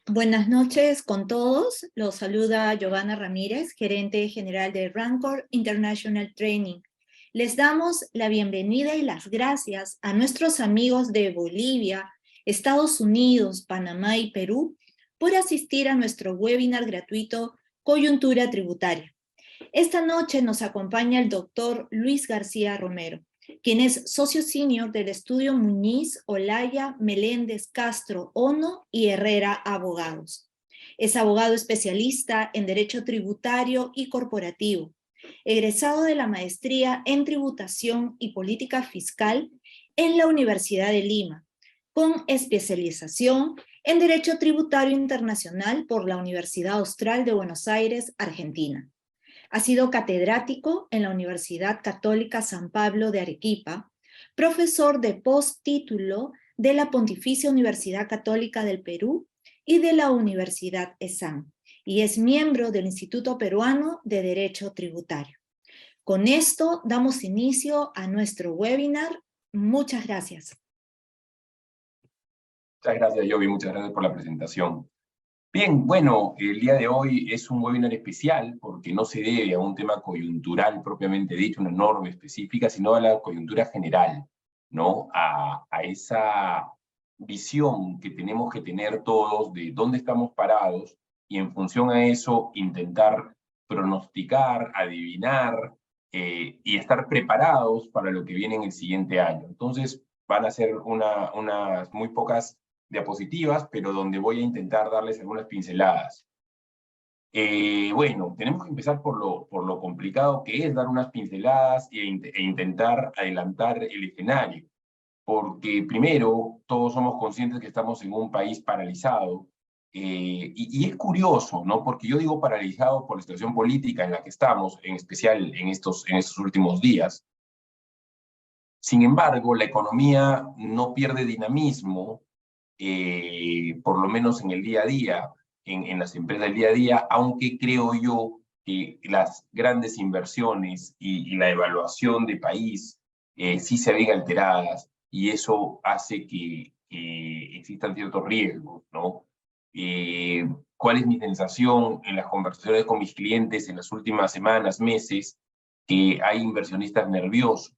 Buenas noches con todos. Los saluda Giovanna Ramírez, gerente general de Rancor International Training. Les damos la bienvenida y las gracias a nuestros amigos de Bolivia, Estados Unidos, Panamá y Perú por asistir a nuestro webinar gratuito Coyuntura Tributaria. Esta noche nos acompaña el doctor Luis García Romero, quien es socio senior del estudio Muñiz, Olaya, Meléndez, Castro, Ono y Herrera Abogados. Es abogado especialista en Derecho Tributario y Corporativo, egresado de la maestría en Tributación y Política Fiscal en la Universidad de Lima, con especialización en Derecho Tributario Internacional por la Universidad Austral de Buenos Aires, Argentina. Ha sido catedrático en la Universidad Católica San Pablo de Arequipa, profesor de postítulo de la Pontificia Universidad Católica del Perú y de la Universidad ESAM, y es miembro del Instituto Peruano de Derecho Tributario. Con esto damos inicio a nuestro webinar. Muchas gracias. Muchas gracias, Yovi, muchas gracias por la presentación. Bien, bueno, el día de hoy es un webinar especial porque no se debe a un tema coyuntural propiamente dicho, una norma específica, sino a la coyuntura general, ¿no? A esa visión que tenemos que tener todos de dónde estamos parados y en función a eso intentar pronosticar, adivinar y estar preparados para lo que viene en el siguiente año. Entonces, van a ser unas muy pocas diapositivas, pero donde voy a intentar darles algunas pinceladas. Bueno, tenemos que empezar por lo complicado que es dar unas pinceladas e intentar adelantar el escenario, porque primero, todos somos conscientes que estamos en un país paralizado, y es curioso, ¿no? Porque yo digo paralizado por la situación política en la que estamos, en especial en estos últimos días. Sin embargo, la economía no pierde dinamismo, por lo menos en el día a día, en las empresas del día a día, aunque creo yo que las grandes inversiones y la evaluación de país sí se ven alteradas, y eso hace que existan ciertos riesgos, ¿no? ¿Cuál es mi sensación en las conversaciones con mis clientes en las últimas semanas, meses? Que hay inversionistas nerviosos.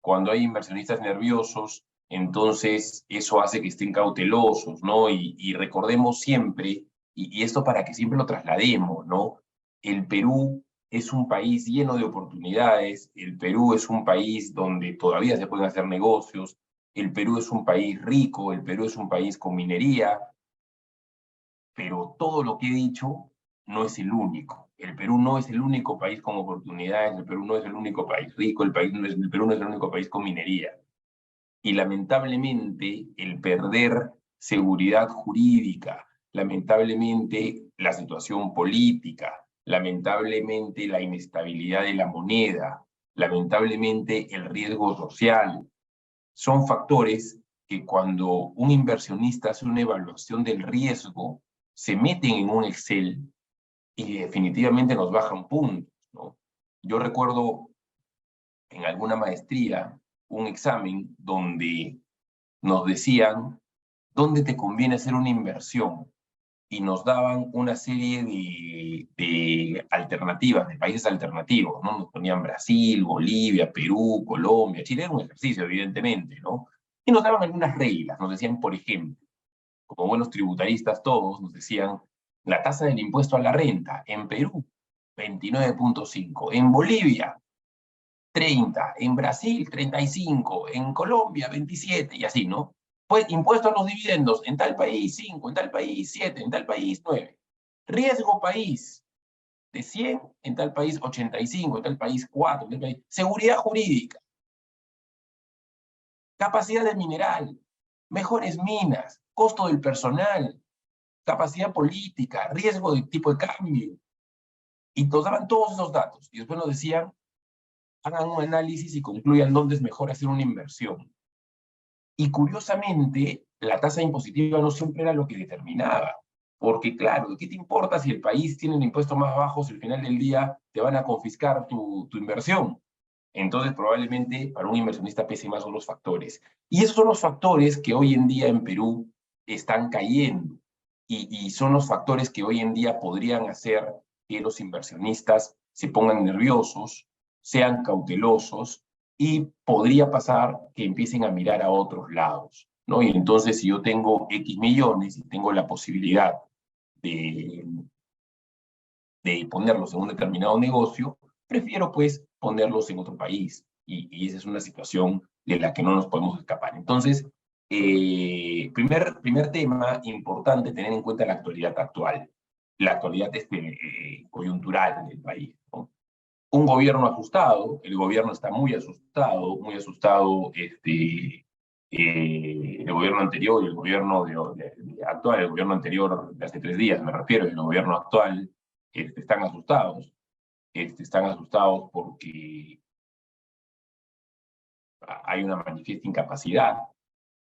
Cuando hay inversionistas nerviosos, entonces eso hace que estén cautelosos, ¿no? Y recordemos siempre, y esto para que siempre lo traslademos, ¿no? El Perú es un país lleno de oportunidades, el Perú es un país donde todavía se pueden hacer negocios, el Perú es un país rico, el Perú es un país con minería, pero todo lo que he dicho no es el único. El Perú no es el único país con oportunidades, el Perú no es el único país rico, el Perú no es el único país con minería. Y lamentablemente el perder seguridad jurídica, lamentablemente la situación política, lamentablemente la inestabilidad de la moneda, lamentablemente el riesgo social, son factores que cuando un inversionista hace una evaluación del riesgo, se meten en un Excel y definitivamente nos bajan puntos, ¿no? Yo recuerdo en alguna maestría un examen donde nos decían dónde te conviene hacer una inversión y nos daban una serie de alternativas, de países alternativos, ¿no? Nos ponían Brasil, Bolivia, Perú, Colombia, Chile, era un ejercicio, evidentemente, ¿no? Y nos daban algunas reglas, nos decían, por ejemplo, como buenos tributaristas todos, nos decían, la tasa del impuesto a la renta en Perú, 29.5, en Bolivia, 30, en Brasil 35, en Colombia 27 y así, ¿no? Pues impuesto a los dividendos en tal país 5, en tal país 7, en tal país 9. Riesgo país de 100, en tal país 85, en tal país 4, en tal país. Seguridad jurídica. Capacidad del mineral, mejores minas, costo del personal, capacidad política, riesgo de tipo de cambio. Y nos daban todos esos datos. Y después nos decían, hagan un análisis y concluyan dónde es mejor hacer una inversión. Y curiosamente, la tasa impositiva no siempre era lo que determinaba. Porque claro, ¿qué te importa si el país tiene un impuesto más bajo si al final del día te van a confiscar tu inversión? Entonces, probablemente para un inversionista pese más son los factores. Y esos son los factores que hoy en día en Perú están cayendo. y son los factores que hoy en día podrían hacer que los inversionistas se pongan nerviosos, sean cautelosos, y podría pasar que empiecen a mirar a otros lados, ¿no? Y entonces, si yo tengo X millones y tengo la posibilidad de, de ponerlos en un determinado negocio, prefiero pues ponerlos en otro país. Y esa es una situación de la que no nos podemos escapar. Entonces, primer tema importante, tener en cuenta la actualidad actual, la actualidad coyuntural del país, ¿no? Un gobierno asustado, el gobierno está muy asustado, el gobierno anterior y el gobierno actual, el gobierno anterior de hace 3 días, me refiero, y el gobierno actual, están asustados porque hay una manifiesta incapacidad,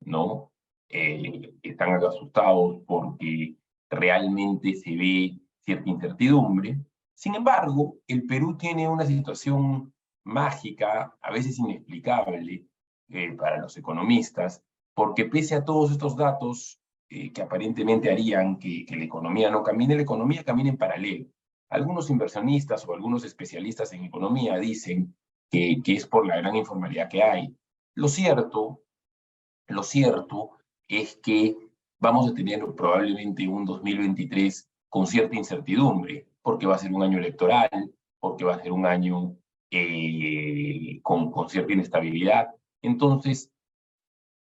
¿no? Están asustados porque realmente se ve cierta incertidumbre. Sin embargo, el Perú tiene una situación mágica, a veces inexplicable para los economistas, porque pese a todos estos datos que aparentemente harían que la economía no camine, la economía camina en paralelo. Algunos inversionistas o algunos especialistas en economía dicen que es por la gran informalidad que hay. Lo cierto es que vamos a tener probablemente un 2023 con cierta incertidumbre, porque va a ser un año electoral, porque va a ser un año con cierta inestabilidad. Entonces,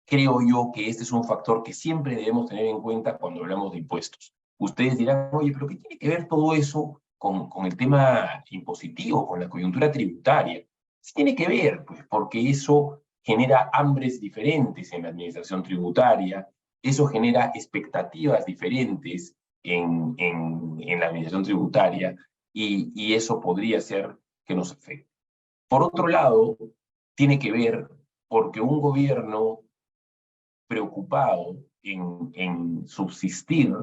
creo yo que este es un factor que siempre debemos tener en cuenta cuando hablamos de impuestos. Ustedes dirán, oye, pero ¿qué tiene que ver todo eso con el tema impositivo, con la coyuntura tributaria? Sí tiene que ver, pues, porque eso genera hambres diferentes en la administración tributaria, eso genera expectativas diferentes en la administración tributaria, y eso podría ser que nos afecte. Por otro lado, tiene que ver porque un gobierno preocupado en subsistir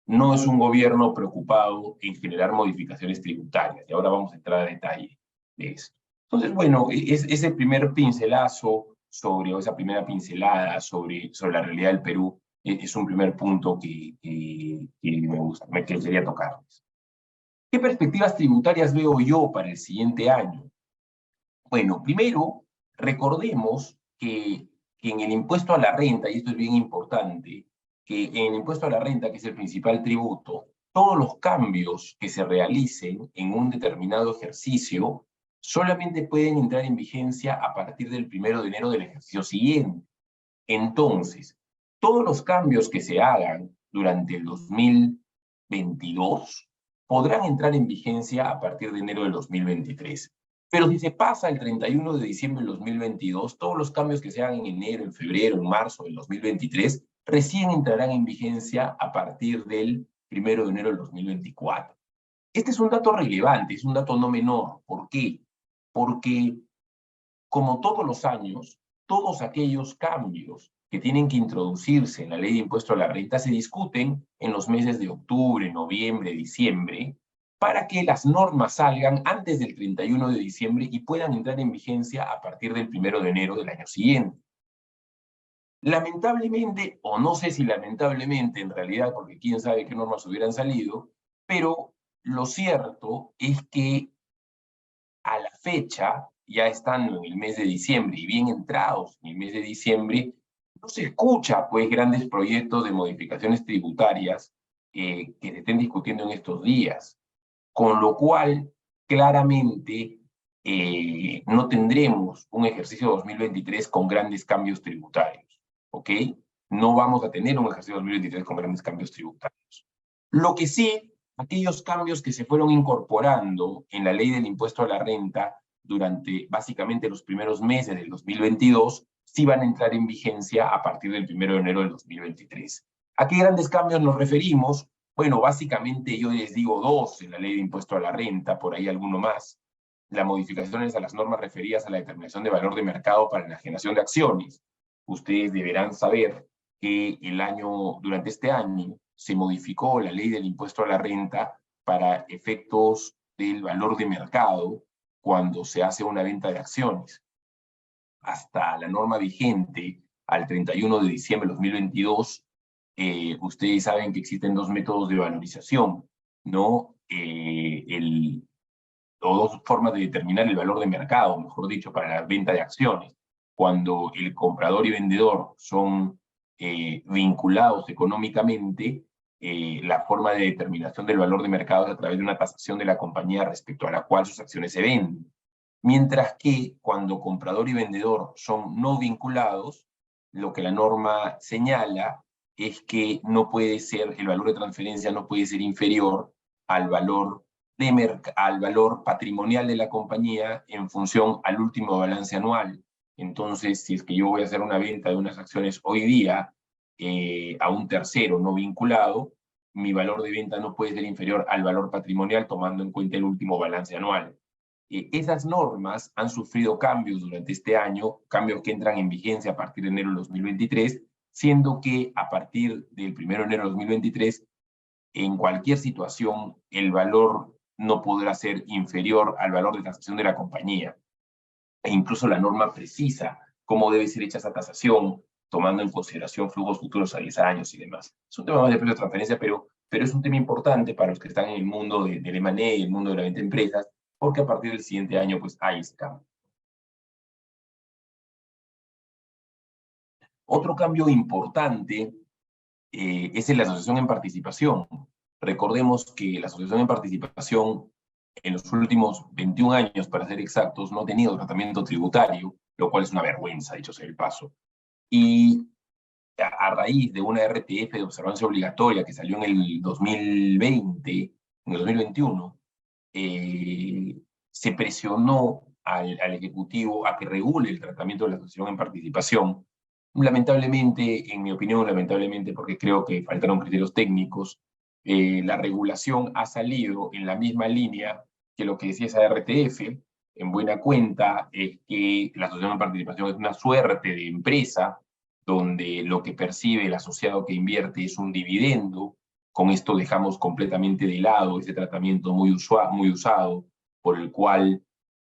no es un gobierno preocupado en generar modificaciones tributarias. Y ahora vamos a entrar a detalle de esto. Entonces, bueno, ese primer pincelazo o esa primera pincelada sobre la realidad del Perú es un primer punto que me gusta, que quería tocarles. ¿Qué perspectivas tributarias veo yo para el siguiente año? Bueno, primero, recordemos que en el impuesto a la renta, y esto es bien importante, que en el impuesto a la renta, que es el principal tributo, todos los cambios que se realicen en un determinado ejercicio solamente pueden entrar en vigencia a partir del 1 de enero del ejercicio siguiente. Entonces, todos los cambios que se hagan durante el 2022 podrán entrar en vigencia a partir de enero del 2023. Pero si se pasa el 31 de diciembre del 2022, todos los cambios que se hagan en enero, en febrero, en marzo del 2023, recién entrarán en vigencia a partir del 1 de enero del 2024. Este es un dato relevante, es un dato no menor. ¿Por qué? Porque, como todos los años, todos aquellos cambios que tienen que introducirse en la ley de impuesto a la renta se discuten en los meses de octubre, noviembre, diciembre, para que las normas salgan antes del 31 de diciembre y puedan entrar en vigencia a partir del 1 de enero del año siguiente. Lamentablemente, o no sé si lamentablemente en realidad, porque quién sabe qué normas hubieran salido, pero lo cierto es que a la fecha, ya estando en el mes de diciembre y bien entrados en el mes de diciembre, no se escucha pues grandes proyectos de modificaciones tributarias que se estén discutiendo en estos días, con lo cual claramente no tendremos un ejercicio 2023 con grandes cambios tributarios, ¿ok? No vamos a tener un ejercicio 2023 con grandes cambios tributarios. Lo que sí, aquellos cambios que se fueron incorporando en la ley del impuesto a la renta durante básicamente los primeros meses del 2022, sí van a entrar en vigencia a partir del 1 de enero del 2023. ¿A qué grandes cambios nos referimos? Bueno, básicamente yo les digo dos en la ley de impuesto a la renta, por ahí alguno más. Las modificaciones a las normas referidas a la determinación de valor de mercado para la enajenación de acciones. Ustedes deberán saber que durante este año se modificó la ley del impuesto a la renta para efectos del valor de mercado cuando se hace una venta de acciones. Hasta la norma vigente al 31 de diciembre de 2022, ustedes saben que existen dos métodos de valorización, ¿no? O dos formas de determinar el valor de mercado, mejor dicho, para la venta de acciones. Cuando el comprador y vendedor son vinculados económicamente, la forma de determinación del valor de mercado es a través de una tasación de la compañía respecto a la cual sus acciones se venden. Mientras que cuando comprador y vendedor son no vinculados, lo que la norma señala es que no puede ser, el valor de transferencia no puede ser inferior al valor al valor patrimonial de la compañía en función al último balance anual. Entonces, si es que yo voy a hacer una venta de unas acciones hoy día a un tercero no vinculado, mi valor de venta no puede ser inferior al valor patrimonial tomando en cuenta el último balance anual. Esas normas han sufrido cambios durante este año, cambios que entran en vigencia a partir de enero de 2023, siendo que a partir del 1 de enero de 2023, en cualquier situación, el valor no podrá ser inferior al valor de tasación de la compañía. E incluso la norma precisa cómo debe ser hecha esa tasación, tomando en consideración flujos futuros a 10 años y demás. Es un tema más de precio de transferencia, pero es un tema importante para los que están en el mundo del M&A y el mundo de la venta de empresas, porque a partir del siguiente año pues hay ese cambio. Otro cambio importante es en la asociación en participación. Recordemos que la asociación en participación en los últimos 21 años, para ser exactos, no ha tenido tratamiento tributario, lo cual es una vergüenza, dicho sea el paso. Y a raíz de una RTF de observancia obligatoria que salió en el 2020, en el 2021, se presionó al Ejecutivo a que regule el tratamiento de la asociación en participación. Lamentablemente, en mi opinión, lamentablemente porque creo que faltaron criterios técnicos, la regulación ha salido en la misma línea que lo que decía esa RTF, en buena cuenta, es que la asociación en participación es una suerte de empresa donde lo que percibe el asociado que invierte es un dividendo. Con esto dejamos completamente de lado ese tratamiento muy usado por el cual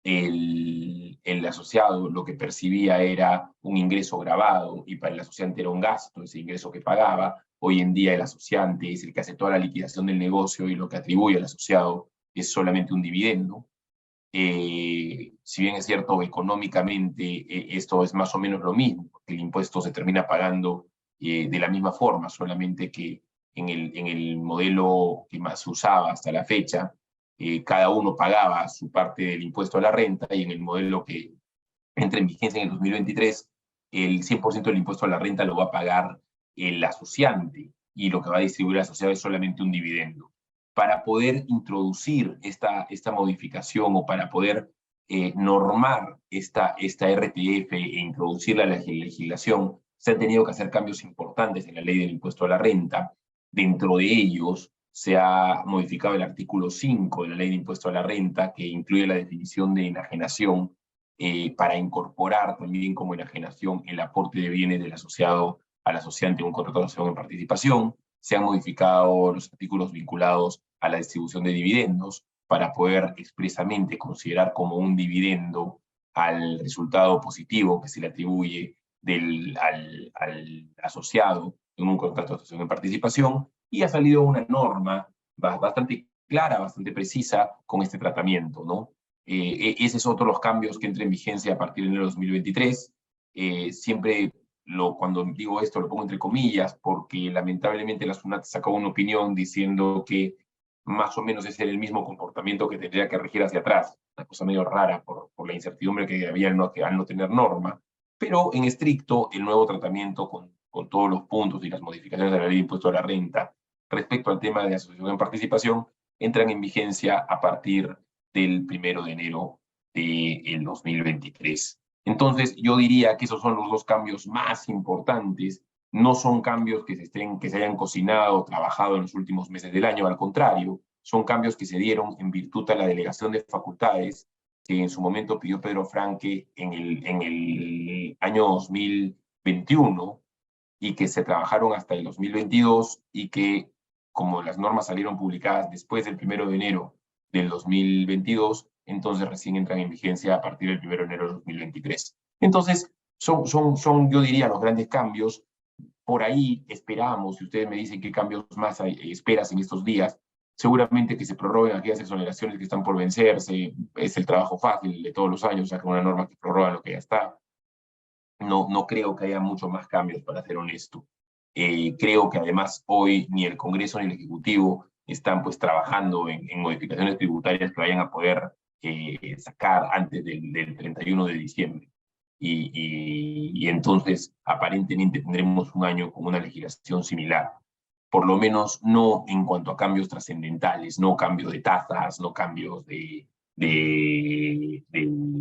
el asociado lo que percibía era un ingreso grabado y para el asociante era un gasto, ese ingreso que pagaba. Hoy en día el asociante es el que hace toda la liquidación del negocio y lo que atribuye al asociado es solamente un dividendo. Si bien es cierto, económicamente esto es más o menos lo mismo, porque el impuesto se termina pagando de la misma forma, solamente que en el modelo que más se usaba hasta la fecha, cada uno pagaba su parte del impuesto a la renta, y en el modelo que entra en vigencia en el 2023, el 100% del impuesto a la renta lo va a pagar el asociante, y lo que va a distribuir el asociado es solamente un dividendo. Para poder introducir esta modificación o para poder normar esta RTF e introducirla a la legislación, se han tenido que hacer cambios importantes en la ley del impuesto a la renta. Dentro de ellos se ha modificado el artículo 5 de la ley de impuesto a la renta, que incluye la definición de enajenación, para incorporar también como enajenación el aporte de bienes del asociado al asociante en un contrato de asociación en participación. Se han modificado los artículos vinculados a la distribución de dividendos para poder expresamente considerar como un dividendo al resultado positivo que se le atribuye al asociado en un contrato de asociación en participación, y ha salido una norma bastante clara, bastante precisa con este tratamiento, ¿no? Ese es otro de los cambios que entra en vigencia a partir de enero de 2023. Siempre cuando digo esto lo pongo entre comillas, porque lamentablemente la SUNAT sacó una opinión diciendo que más o menos ese era el mismo comportamiento que tendría que regir hacia atrás, una cosa medio rara por la incertidumbre que había al no tener norma, pero en estricto el nuevo tratamiento con todos los puntos y las modificaciones de la ley de impuesto a la renta respecto al tema de asociación en participación entran en vigencia a partir del 1 de enero del 2023. Entonces, yo diría que esos son los dos cambios más importantes. No son cambios que se hayan cocinado, trabajado en los últimos meses del año, al contrario, son cambios que se dieron en virtud de la delegación de facultades que en su momento pidió Pedro Franque en el año 2021 y que se trabajaron hasta el 2022 y que, como las normas salieron publicadas después del 1 de enero del 2022, entonces recién entran en vigencia a partir del 1 de enero del 2023. Entonces, son yo diría, los grandes cambios. por ahí esperamos, si ustedes me dicen qué cambios más esperas en estos días, seguramente que se prorroguen aquellas exoneraciones que están por vencerse, es el trabajo fácil de todos los años, sacar una norma que prorroga lo que ya está. No creo que haya mucho más cambios, para ser honesto. Creo que además hoy ni el Congreso ni el Ejecutivo están pues trabajando en modificaciones tributarias que vayan a poder sacar antes del 31 de diciembre. Y entonces aparentemente tendremos un año con una legislación similar, por lo menos no en cuanto a cambios trascendentales, no cambios de tasas, no cambios de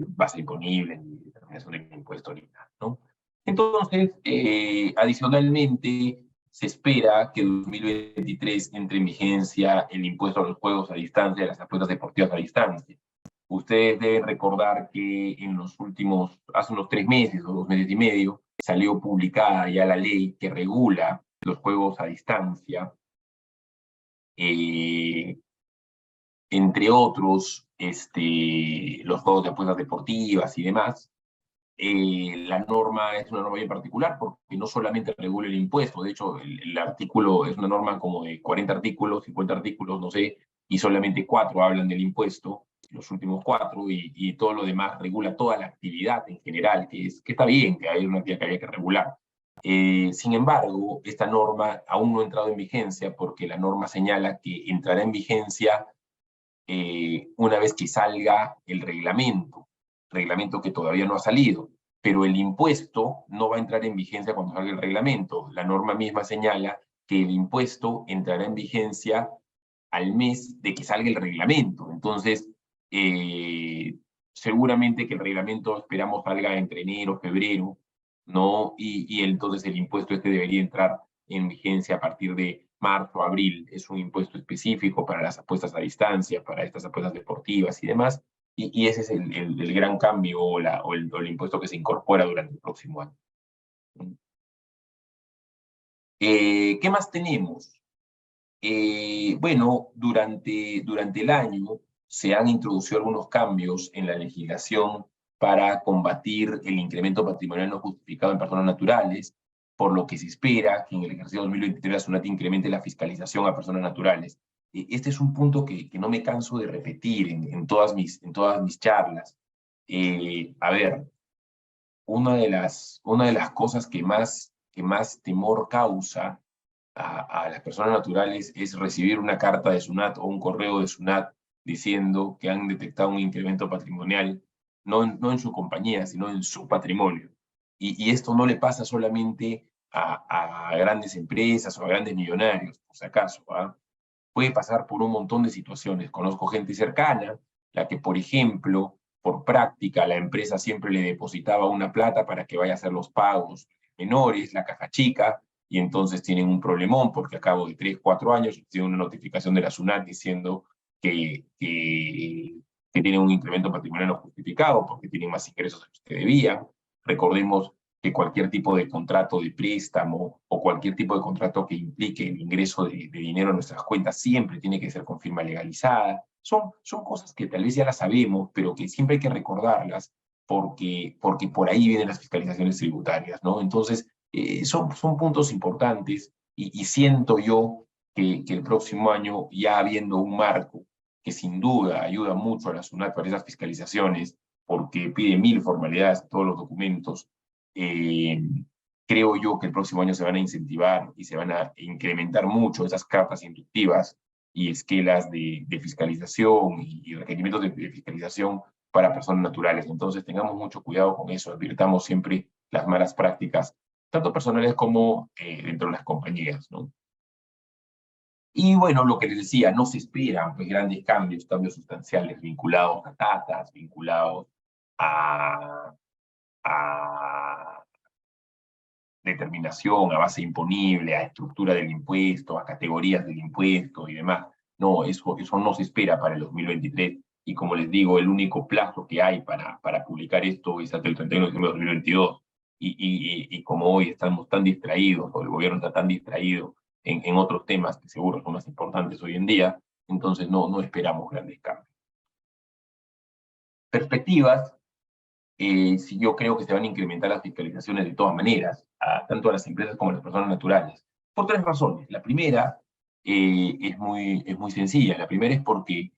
base imponible, ni determinación de impuesto, ni nada, ¿no? Entonces, adicionalmente, se espera que en 2023 entre en vigencia el impuesto a los juegos a distancia, a las apuestas deportivas a distancia. Ustedes deben recordar que en los últimos, hace unos 3 meses o 2 meses y medio, salió publicada ya la ley que regula los juegos a distancia, entre otros, los juegos de apuestas deportivas y demás. La norma es una norma bien particular porque no solamente regula el impuesto, de hecho el artículo es una norma como de 40 artículos, 50 artículos, no sé, y solamente 4 hablan del impuesto, los últimos 4, y todo lo demás regula toda la actividad en general, que está bien, que hay una actividad que había que regular. Sin embargo, esta norma aún no ha entrado en vigencia porque la norma señala que entrará en vigencia una vez que salga el reglamento que todavía no ha salido, pero el impuesto no va a entrar en vigencia cuando salga el reglamento. La norma misma señala que el impuesto entrará en vigencia al mes de que salga el reglamento. Entonces, seguramente que el reglamento esperamos salga entre enero, febrero, ¿no? Y entonces el impuesto debería entrar en vigencia a partir de marzo, abril. Es un impuesto específico para las apuestas a distancia, para estas apuestas deportivas y demás, y ese es el gran cambio o el impuesto que se incorpora durante el próximo año. ¿Qué más tenemos? Bueno, durante el año se han introducido algunos cambios en la legislación para combatir el incremento patrimonial no justificado en personas naturales, por lo que se espera que en el ejercicio 2023 la SUNAT incremente la fiscalización a personas naturales. Este es un punto que no me canso de repetir en todas mis charlas. A ver, una de las cosas que más temor causa a las personas naturales es recibir una carta de SUNAT o un correo de SUNAT diciendo que han detectado un incremento patrimonial, no en su compañía, sino en su patrimonio. Y esto no le pasa solamente a grandes empresas o a grandes millonarios, por si acaso, ¿ah? Puede pasar por un montón de situaciones. Conozco gente cercana, la que, por ejemplo, por práctica, la empresa siempre le depositaba una plata para que vaya a hacer los pagos menores, la caja chica, y entonces tienen un problemón porque a cabo de 3, 4 años tienen una notificación de la SUNAT diciendo que tienen un incremento patrimonial no justificado porque tienen más ingresos de los que debían. Recordemos que cualquier tipo de contrato de préstamo o cualquier tipo de contrato que implique el ingreso de dinero a nuestras cuentas siempre tiene que ser con firma legalizada. Son cosas que tal vez ya las sabemos, pero que siempre hay que recordarlas porque por ahí vienen las fiscalizaciones tributarias, ¿no? Entonces, son puntos importantes y siento yo que el próximo año, ya habiendo un marco que sin duda ayuda mucho a la SUNAT para esas fiscalizaciones, porque pide 1000 formalidades en todos los documentos, creo yo que el próximo año se van a incentivar y se van a incrementar mucho esas cartas inductivas y esquelas de fiscalización y requerimientos de fiscalización para personas naturales. Entonces tengamos mucho cuidado con eso, advirtamos siempre las malas prácticas, tanto personales como dentro de las compañías, ¿no? Y bueno, lo que les decía, no se esperan pues, grandes cambios sustanciales vinculados a tasas, vinculados a determinación, a base imponible, a estructura del impuesto, a categorías del impuesto y demás. No, eso no se espera para el 2023. Y como les digo, el único plazo que hay para publicar esto es hasta el 31 de diciembre de 2022. Y como hoy estamos tan distraídos, o el gobierno está tan distraído en otros temas que seguro son más importantes hoy en día, entonces no esperamos grandes cambios. Perspectivas, sí, yo creo que se van a incrementar las fiscalizaciones de todas maneras. tanto a las empresas como a las personas naturales. Por tres razones. La primera es muy sencilla. La primera es porque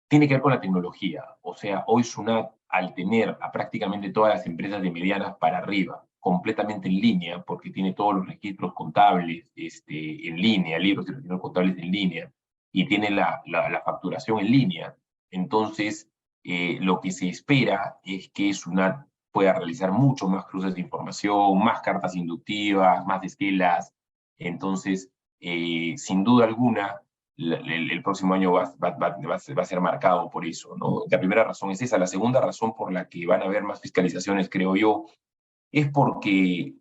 tiene que ver con la tecnología. O sea, hoy SUNAT, al tener a prácticamente todas las empresas de medianas para arriba completamente en línea, porque tiene todos los registros contables en línea, libros y registros contables en línea, y tiene la facturación en línea, entonces lo que se espera es que SUNAT pueda realizar mucho más cruces de información, más cartas inductivas, más esquelas. Entonces, sin duda alguna, el próximo año va a ser marcado por eso, ¿no? La primera razón es esa. La segunda razón por la que van a haber más fiscalizaciones, creo yo, es porque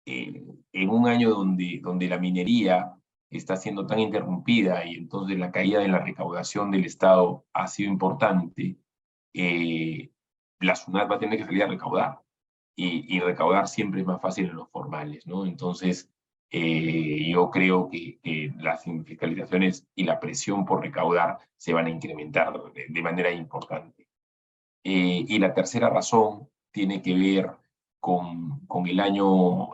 en un año donde la minería está siendo tan interrumpida y entonces la caída de la recaudación del Estado ha sido importante, la SUNAT va a tener que salir a recaudar. Y recaudar siempre es más fácil en los formales, ¿no? Entonces, yo creo que las fiscalizaciones y la presión por recaudar se van a incrementar de manera importante. Y la tercera razón tiene que ver con el año,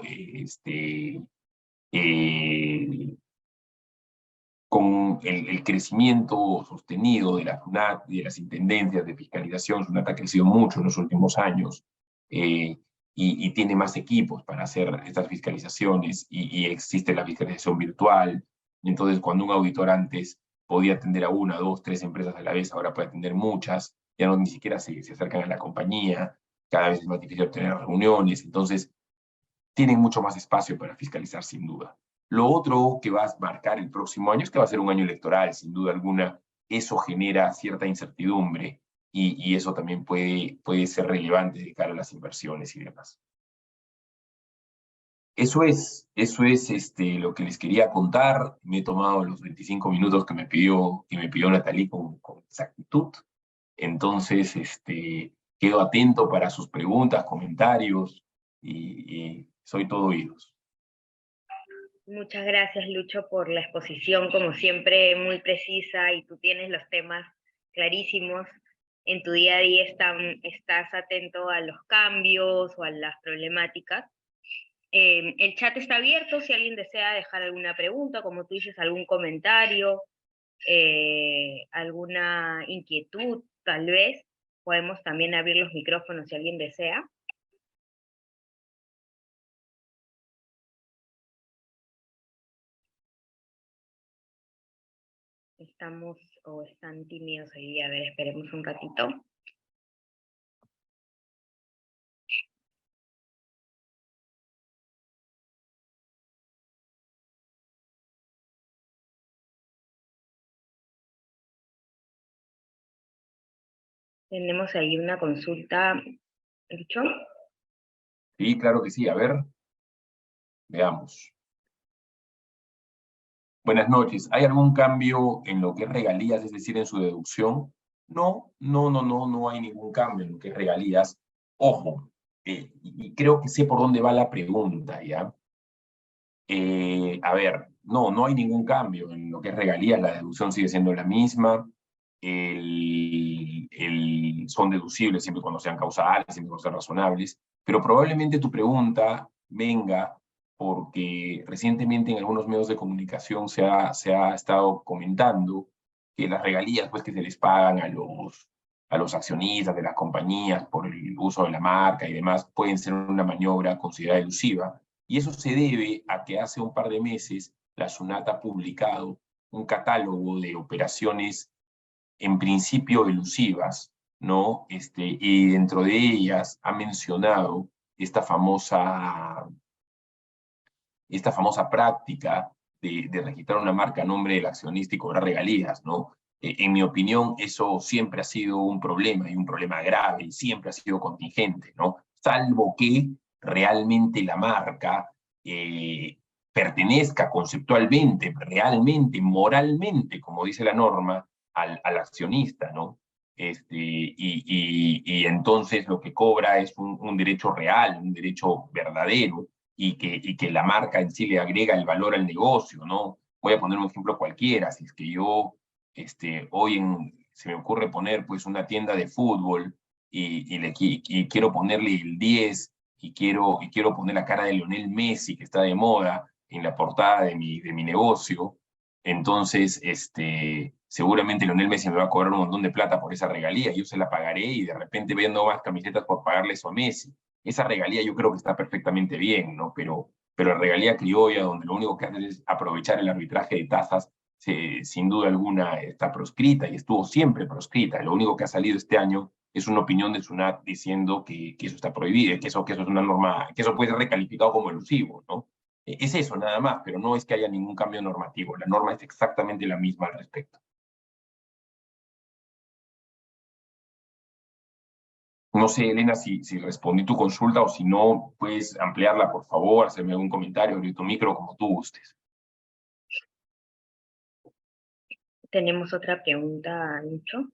con el crecimiento sostenido de la SUNAT y de las intendencias de fiscalización. SUNAT ha crecido mucho en los últimos años y tiene más equipos para hacer estas fiscalizaciones y existe la fiscalización virtual. Entonces, cuando un auditor antes podía atender a una, dos, tres empresas a la vez, ahora puede atender muchas, ya no ni siquiera se acercan a la compañía, cada vez es más difícil obtener reuniones, entonces tienen mucho más espacio para fiscalizar sin duda. Lo otro que va a marcar el próximo año es que va a ser un año electoral, sin duda alguna. Eso genera cierta incertidumbre y eso también puede ser relevante de cara a las inversiones y demás. Eso es lo que les quería contar. Me he tomado los 25 minutos que me pidió Nathalie con exactitud. Entonces, quedo atento para sus preguntas, comentarios y soy todo oídos. Muchas gracias, Lucho, por la exposición, como siempre, muy precisa, y tú tienes los temas clarísimos. En tu día a día estás atento a los cambios o a las problemáticas. El chat está abierto si alguien desea dejar alguna pregunta, como tú dices, algún comentario, alguna inquietud, tal vez. Podemos también abrir los micrófonos si alguien desea. Estamos o están tímidos hoy día. A ver, esperemos un ratito. Tenemos ahí una consulta, Lucho. Sí, claro que sí. A ver, veamos. Buenas noches. ¿Hay algún cambio en lo que es regalías, es decir, en su deducción? No hay ningún cambio en lo que es regalías. Ojo, y creo que sé por dónde va la pregunta, ¿ya? A ver, no hay ningún cambio en lo que es regalías, la deducción sigue siendo la misma, son deducibles siempre cuando sean causales, siempre cuando sean razonables, pero probablemente tu pregunta venga porque recientemente en algunos medios de comunicación se ha estado comentando que las regalías pues, que se les pagan a los accionistas de las compañías por el uso de la marca y demás pueden ser una maniobra considerada elusiva. Y eso se debe a que hace un par de meses la SUNAT ha publicado un catálogo de operaciones en principio elusivas, ¿no? Y dentro de ellas ha mencionado esta famosa práctica de registrar una marca a nombre del accionista y cobrar regalías, ¿no? En mi opinión, eso siempre ha sido un problema, y un problema grave, y siempre ha sido contingente, ¿no? Salvo que realmente la marca pertenezca conceptualmente, realmente, moralmente, como dice la norma, al accionista, ¿no? Y entonces lo que cobra es un derecho real, un derecho verdadero, y que la marca en sí le agrega el valor al negocio, ¿no? Voy a poner un ejemplo cualquiera, si es que yo se me ocurre poner pues una tienda de fútbol y quiero ponerle el 10 y quiero poner la cara de Lionel Messi, que está de moda, en la portada de mi negocio, entonces seguramente Lionel Messi me va a cobrar un montón de plata por esa regalía, yo se la pagaré y de repente vendo más camisetas por pagarle eso a Messi. Esa regalía yo creo que está perfectamente bien, ¿no? Pero la regalía criolla, donde lo único que hacen es aprovechar el arbitraje de tasas, sin duda alguna está proscrita y estuvo siempre proscrita. Lo único que ha salido este año es una opinión de SUNAT diciendo que eso está prohibido, que eso es una norma, que eso puede ser recalificado como elusivo, ¿no? Es eso nada más, pero no es que haya ningún cambio normativo. La norma es exactamente la misma al respecto. No sé, Elena, si respondí tu consulta o si no, puedes ampliarla, por favor, hacerme algún comentario, abrir tu micro, como tú gustes. Tenemos otra pregunta, Lucho.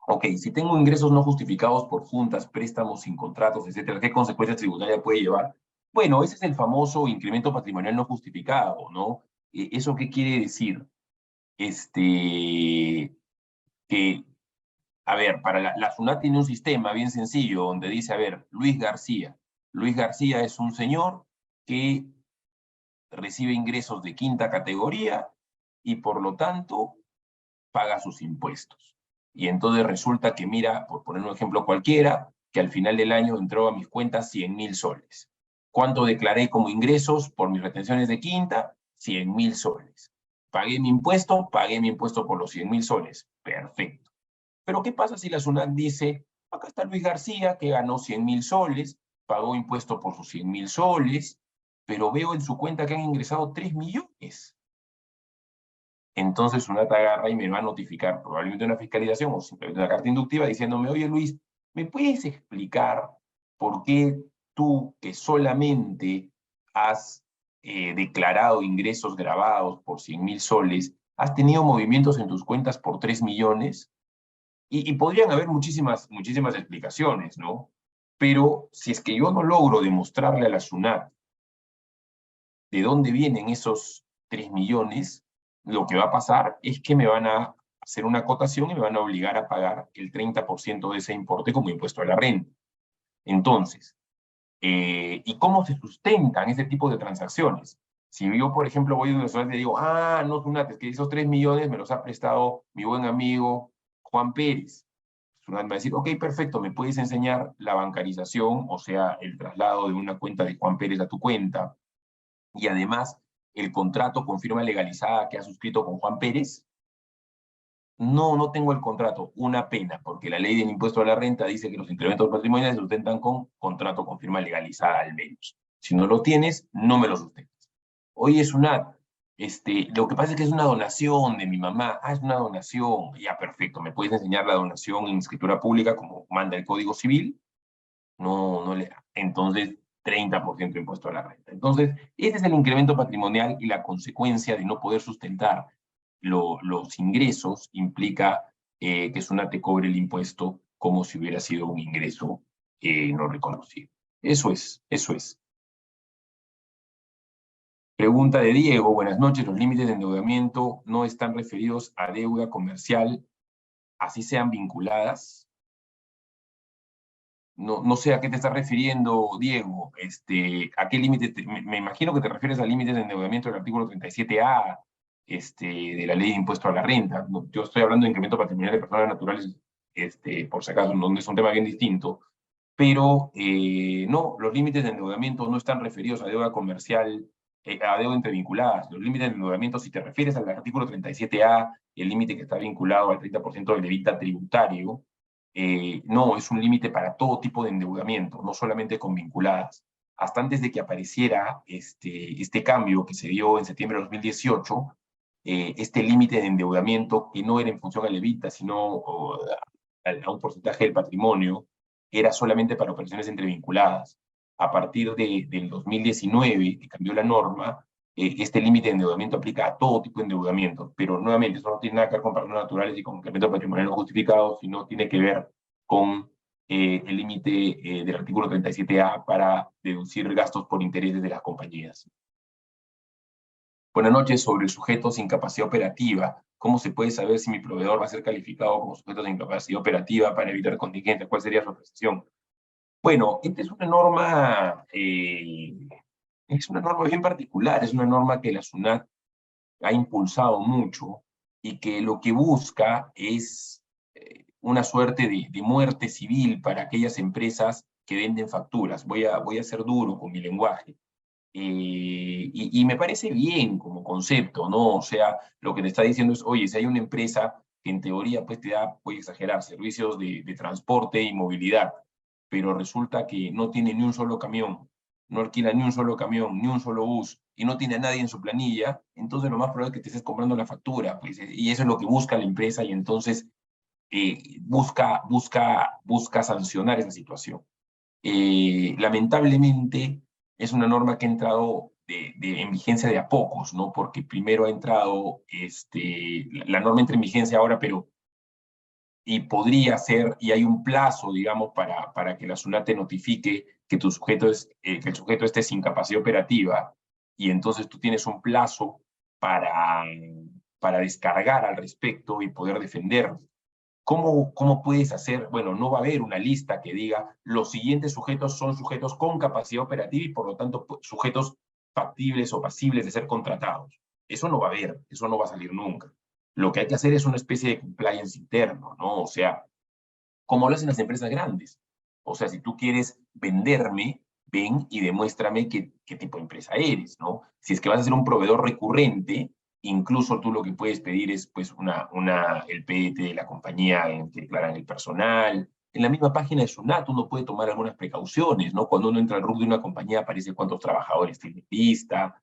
Ok, si tengo ingresos no justificados por juntas, préstamos sin contratos, etcétera, ¿qué consecuencias tributarias puede llevar? Bueno, ese es el famoso incremento patrimonial no justificado, ¿no? ¿Eso qué quiere decir? Que, a ver, para la SUNAT tiene un sistema bien sencillo donde dice, a ver, Luis García. Luis García es un señor que recibe ingresos de quinta categoría y por lo tanto paga sus impuestos. Y entonces resulta que, mira, por poner un ejemplo cualquiera, que al final del año entró a mis cuentas 100.000 soles. ¿Cuánto declaré como ingresos por mis retenciones de quinta? 100.000 soles. Pagué mi impuesto por los 100.000 soles. Perfecto. Pero ¿qué pasa si la SUNAT dice, acá está Luis García, que ganó 100.000 soles, pagó impuesto por sus 100.000 soles, pero veo en su cuenta que han ingresado 3 millones? Entonces SUNAT agarra y me va a notificar probablemente una fiscalización o simplemente una carta inductiva diciéndome, oye Luis, ¿me puedes explicar por qué tú, que solamente has declarado ingresos grabados por 100.000 soles, has tenido movimientos en tus cuentas por 3 millones? Y podrían haber muchísimas explicaciones, ¿no? Pero si es que yo no logro demostrarle a la SUNAT de dónde vienen esos 3 millones, lo que va a pasar es que me van a hacer una acotación y me van a obligar a pagar el 30% de ese importe como impuesto a la renta. Entonces, ¿y cómo se sustentan ese tipo de transacciones? Si yo, por ejemplo, voy a una SUNAT y digo, no, SUNAT, es que esos 3 millones me los ha prestado mi buen amigo Juan Pérez. SUNAT va a decir, ok, perfecto, me puedes enseñar la bancarización, o sea, el traslado de una cuenta de Juan Pérez a tu cuenta, y además el contrato con firma legalizada que ha suscrito con Juan Pérez. No, no tengo el contrato. Una pena, porque la ley del impuesto a la renta dice que los incrementos patrimoniales se sustentan con contrato con firma legalizada al menos. Si no lo tienes, no me lo sustentas. Oye, SUNAT, lo que pasa es que es una donación de mi mamá. Es una donación. Ya, perfecto. ¿Me puedes enseñar la donación en escritura pública como manda el Código Civil? No le da. Entonces, 30% de impuesto a la renta. Entonces, ese es el incremento patrimonial y la consecuencia de no poder sustentar los ingresos implica que SUNAT te cobre el impuesto como si hubiera sido un ingreso no reconocido. Eso es. Pregunta de Diego, buenas noches. Los límites de endeudamiento no están referidos a deuda comercial, así sean vinculadas. No sé a qué te estás refiriendo, Diego. ¿A qué límite? Me imagino que te refieres a límites de endeudamiento del artículo 37A de la ley de impuesto a la renta. Yo estoy hablando de incremento patrimonial de personas naturales, por si acaso, donde es un tema bien distinto. Pero no, los límites de endeudamiento no están referidos a deuda comercial, a deuda intervinculadas. Los límites de endeudamiento, si te refieres al artículo 37A, el límite que está vinculado al 30% del EBITDA tributario, no, es un límite para todo tipo de endeudamiento, no solamente con vinculadas. Hasta antes de que apareciera este cambio que se dio en septiembre de 2018, este límite de endeudamiento, que no era en función al EBITDA, sino a un porcentaje del patrimonio, era solamente para operaciones entrevinculadas. A partir del 2019, que cambió la norma, este límite de endeudamiento aplica a todo tipo de endeudamiento, pero nuevamente eso no tiene nada que ver con personas naturales y con incremento patrimonial no justificado, sino tiene que ver con el límite del artículo 37A para deducir gastos por intereses de las compañías. Buenas noches. Sobre el sujeto sin capacidad operativa, ¿cómo se puede saber si mi proveedor va a ser calificado como sujeto sin capacidad operativa para evitar contingencias? ¿Cuál sería su apreciación? Bueno, esta es una norma bien particular, es una norma que la SUNAT ha impulsado mucho y que lo que busca es una suerte de muerte civil para aquellas empresas que venden facturas. Voy a ser duro con mi lenguaje. Y me parece bien como concepto, ¿no? O sea, lo que te está diciendo es, oye, si hay una empresa que en teoría pues te da, voy a exagerar, servicios de transporte y movilidad, pero resulta que no tiene ni un solo camión, no alquila ni un solo camión, ni un solo bus, y no tiene a nadie en su planilla, entonces lo más probable es que te estés comprando la factura, pues, y eso es lo que busca la empresa, y entonces busca sancionar esa situación. Lamentablemente es una norma que ha entrado en vigencia de a pocos, ¿no? Porque primero ha entrado, la norma entra en vigencia ahora, pero y podría ser, y hay un plazo, digamos, para que la SUNAT te notifique que tu sujeto que el sujeto esté sin capacidad operativa, y entonces tú tienes un plazo para descargar al respecto y poder defender. ¿Cómo puedes hacer? Bueno, no va a haber una lista que diga los siguientes sujetos son sujetos con capacidad operativa y por lo tanto sujetos factibles o pasibles de ser contratados. Eso no va a haber, eso no va a salir nunca. Lo que hay que hacer es una especie de compliance interno, ¿no? O sea, como lo hacen las empresas grandes. O sea, si tú quieres venderme, ven y demuéstrame qué tipo de empresa eres, ¿no? Si es que vas a ser un proveedor recurrente, incluso tú lo que puedes pedir es pues el PET de la compañía en que declaran el personal. En la misma página de SUNAT uno puede tomar algunas precauciones, ¿no? Cuando uno entra al RUC de una compañía aparece cuántos trabajadores tiene lista,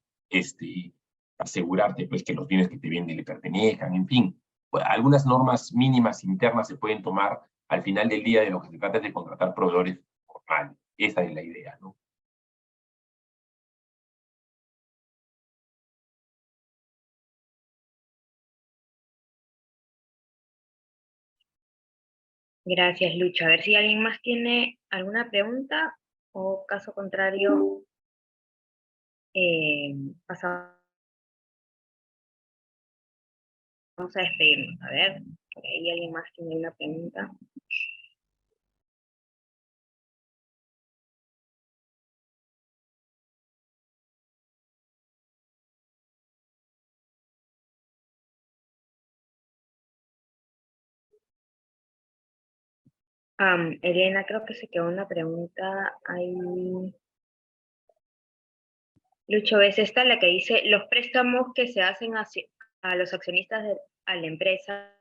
asegurarte pues que los bienes que te venden le pertenezcan, en fin. Pues, algunas normas mínimas internas se pueden tomar. Al final del día de lo que se trata es de contratar proveedores formales. Esa es la idea, ¿no? Gracias, Lucho. A ver si alguien más tiene alguna pregunta o caso contrario, pasamos a despedirnos. A ver, por ahí alguien más tiene una pregunta. Elena, creo que se quedó una pregunta ahí. Lucho, ¿ves esta? La que dice, los préstamos que se hacen a los accionistas a la empresa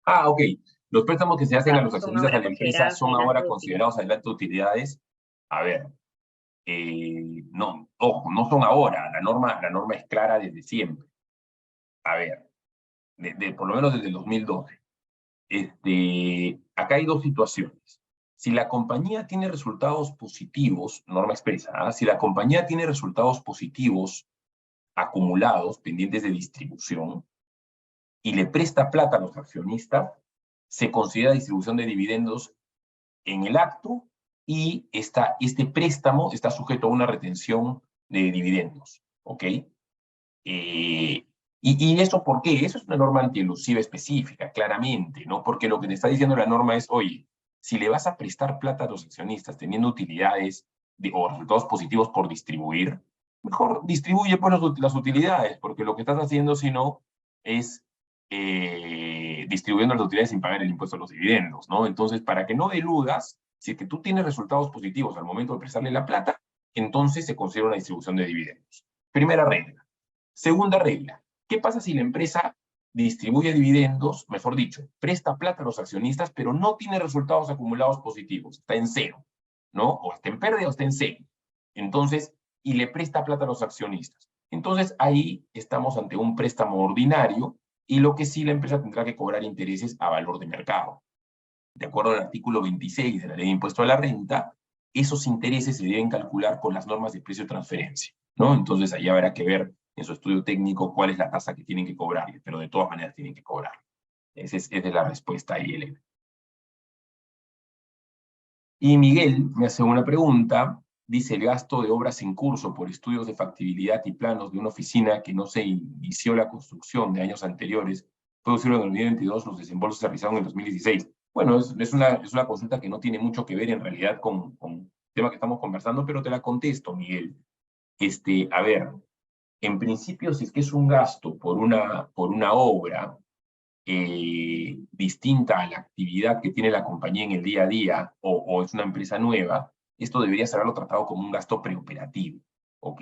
Ah, ok. Los préstamos que se hacen a los son accionistas de ahora la empresa considerados son adelanto ahora de utilidad. considerados adelanto de utilidades. A ver, no, ojo, no son ahora. La norma es clara desde siempre. A ver, por lo menos desde el 2012. Acá hay dos situaciones. Si la compañía tiene resultados positivos, norma expresa, ¿ah? Si la compañía tiene resultados positivos acumulados, pendientes de distribución, y le presta plata a los accionistas, se considera distribución de dividendos en el acto y este préstamo está sujeto a una retención de dividendos, ¿ok? ¿Y eso por qué? Eso es una norma antielusiva específica, claramente, ¿no? Porque lo que te está diciendo la norma es, oye, si le vas a prestar plata a los accionistas teniendo utilidades o resultados positivos por distribuir, mejor distribuye pues las utilidades, porque lo que estás haciendo, si no, es distribuyendo las utilidades sin pagar el impuesto a los dividendos, ¿no? Entonces, para que no deludas, si es que tú tienes resultados positivos al momento de prestarle la plata, entonces se considera una distribución de dividendos. Primera regla. Segunda regla, ¿qué pasa si la empresa distribuye dividendos, mejor dicho, presta plata a los accionistas, pero no tiene resultados acumulados positivos? Está en cero, ¿no? O está en pérdida o está en cero. Entonces, y le presta plata a los accionistas. Entonces, ahí estamos ante un préstamo ordinario y lo que sí la empresa tendrá que cobrar intereses a valor de mercado. De acuerdo al artículo 26 de la Ley de Impuesto a la Renta, esos intereses se deben calcular con las normas de precio de transferencia, ¿no? Entonces, ahí habrá que ver en su estudio técnico cuál es la tasa que tienen que cobrarle, pero de todas maneras tienen que cobrar. Esa es la respuesta ahí, Elena. Y Miguel me hace una pregunta, dice: el gasto de obras en curso por estudios de factibilidad y planos de una oficina que no se inició la construcción de años anteriores, puede ser en el 2022, los desembolsos se realizaron en el 2016. Bueno, es una consulta que no tiene mucho que ver en realidad con el tema que estamos conversando, pero te la contesto, Miguel. A ver, en principio, si es que es un gasto por una obra distinta a la actividad que tiene la compañía en el día a día, o es una empresa nueva, esto deberías haberlo tratado como un gasto preoperativo, ¿ok?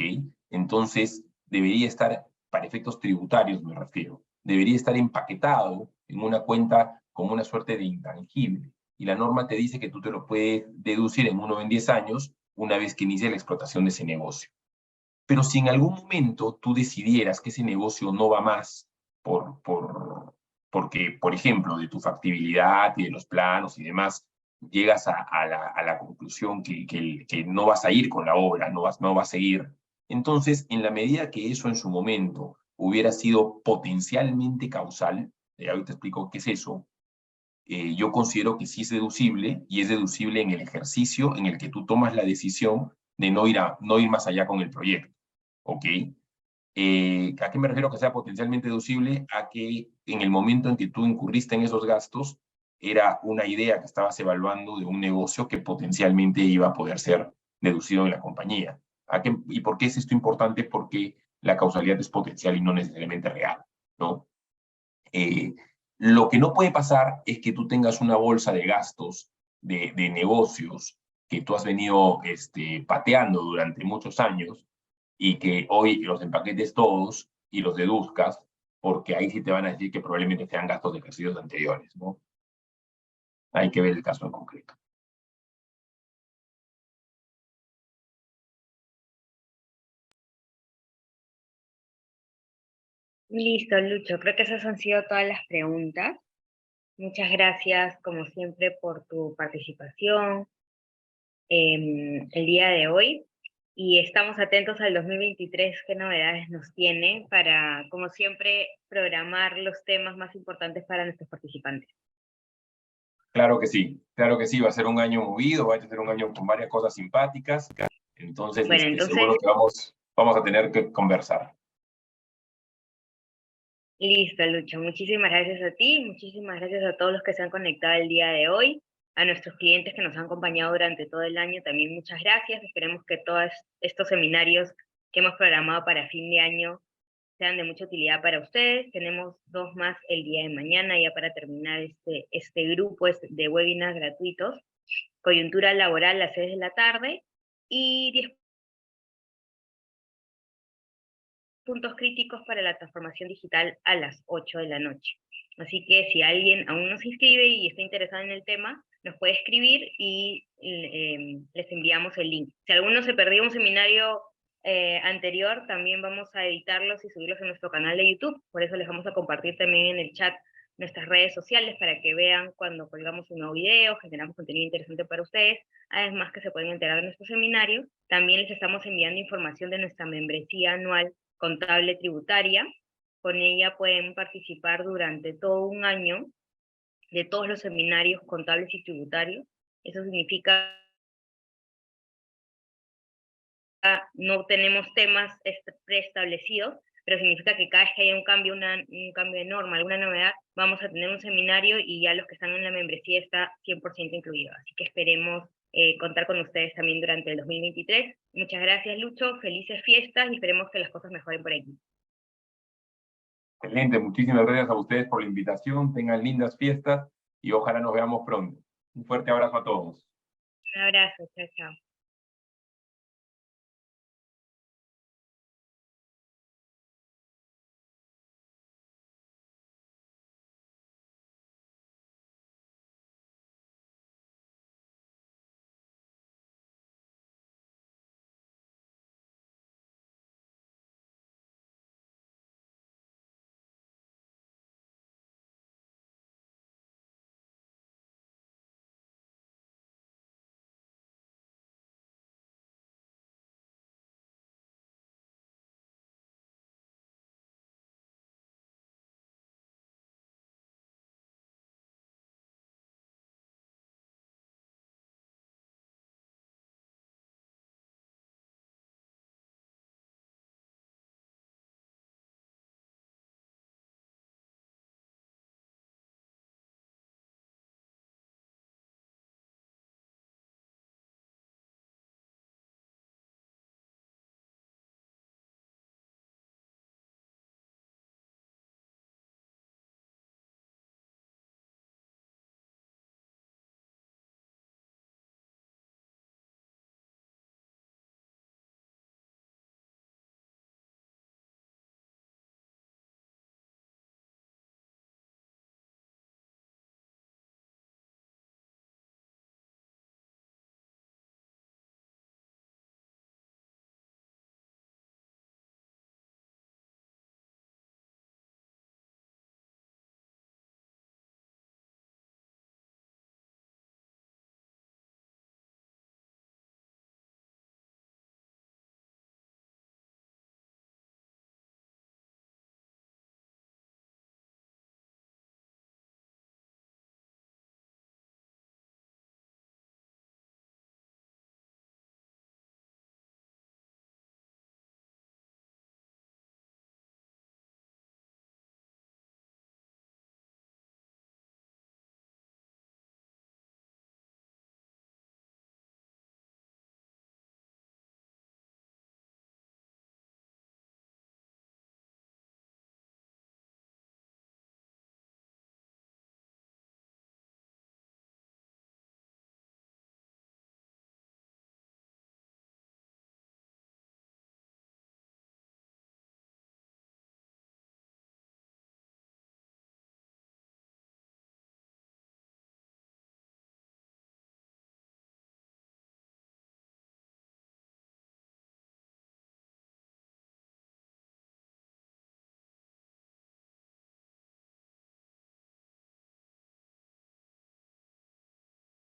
Entonces, debería estar, para efectos tributarios me refiero, debería estar empaquetado en una cuenta como una suerte de intangible. Y la norma te dice que tú te lo puedes deducir en 1 o en 10 años, una vez que inicie la explotación de ese negocio. Pero si en algún momento tú decidieras que ese negocio no va más porque, por ejemplo, de tu factibilidad y de los planos y demás, llegas a la conclusión que no vas a ir con la obra, no va a seguir, entonces, en la medida que eso en su momento hubiera sido potencialmente causal, ahorita te explico qué es eso, yo considero que sí es deducible, y es deducible en el ejercicio en el que tú tomas la decisión de no ir más allá con el proyecto. ¿Ok? ¿A qué me refiero que sea potencialmente deducible? A que en el momento en que tú incurriste en esos gastos, era una idea que estabas evaluando de un negocio que potencialmente iba a poder ser deducido en la compañía. ¿Y por qué es esto importante? Porque la causalidad es potencial y no necesariamente real, ¿no? Lo que no puede pasar es que tú tengas una bolsa de gastos de negocios que tú has venido pateando durante muchos años, y que hoy los empaquetes todos y los deduzcas, porque ahí sí te van a decir que probablemente sean gastos de ejercicios anteriores, ¿no? Hay que ver el caso en concreto. Listo, Lucho. Creo que esas han sido todas las preguntas. Muchas gracias, como siempre, por tu participación el día de hoy. Y estamos atentos al 2023, qué novedades nos tiene para, como siempre, programar los temas más importantes para nuestros participantes. Claro que sí, va a ser un año movido, va a ser un año con varias cosas simpáticas, entonces, Bueno, seguro que vamos a tener que conversar. Listo, Lucho. Muchísimas gracias a ti, muchísimas gracias a todos los que se han conectado el día de hoy, a nuestros clientes que nos han acompañado durante todo el año, también muchas gracias. Esperemos que todos estos seminarios que hemos programado para fin de año sean de mucha utilidad para ustedes. Tenemos 2 más el día de mañana, ya para terminar este grupo de webinars gratuitos. Coyuntura laboral a las 6 de la tarde y 10 puntos críticos para la transformación digital a las 8 de la noche. Así que si alguien aún no se inscribe y está interesado en el tema, nos puede escribir y les enviamos el link. Si alguno se perdió un seminario anterior, también vamos a editarlos y subirlos en nuestro canal de YouTube. Por eso les vamos a compartir también en el chat nuestras redes sociales para que vean cuando colgamos un nuevo video, generamos contenido interesante para ustedes, además que se pueden enterar de nuestro seminario. También les estamos enviando información de nuestra membresía anual contable tributaria. Con ella pueden participar durante todo un año de todos los seminarios contables y tributarios. Eso significa no tenemos temas preestablecidos, pero significa que cada vez que haya un cambio de norma, alguna novedad, vamos a tener un seminario y ya los que están en la membresía está 100% incluido. Así que esperemos contar con ustedes también durante el 2023. Muchas gracias, Lucho. Felices fiestas y esperemos que las cosas mejoren por aquí. Excelente, muchísimas gracias a ustedes por la invitación, tengan lindas fiestas y ojalá nos veamos pronto. Un fuerte abrazo a todos. Un abrazo, chao, chao.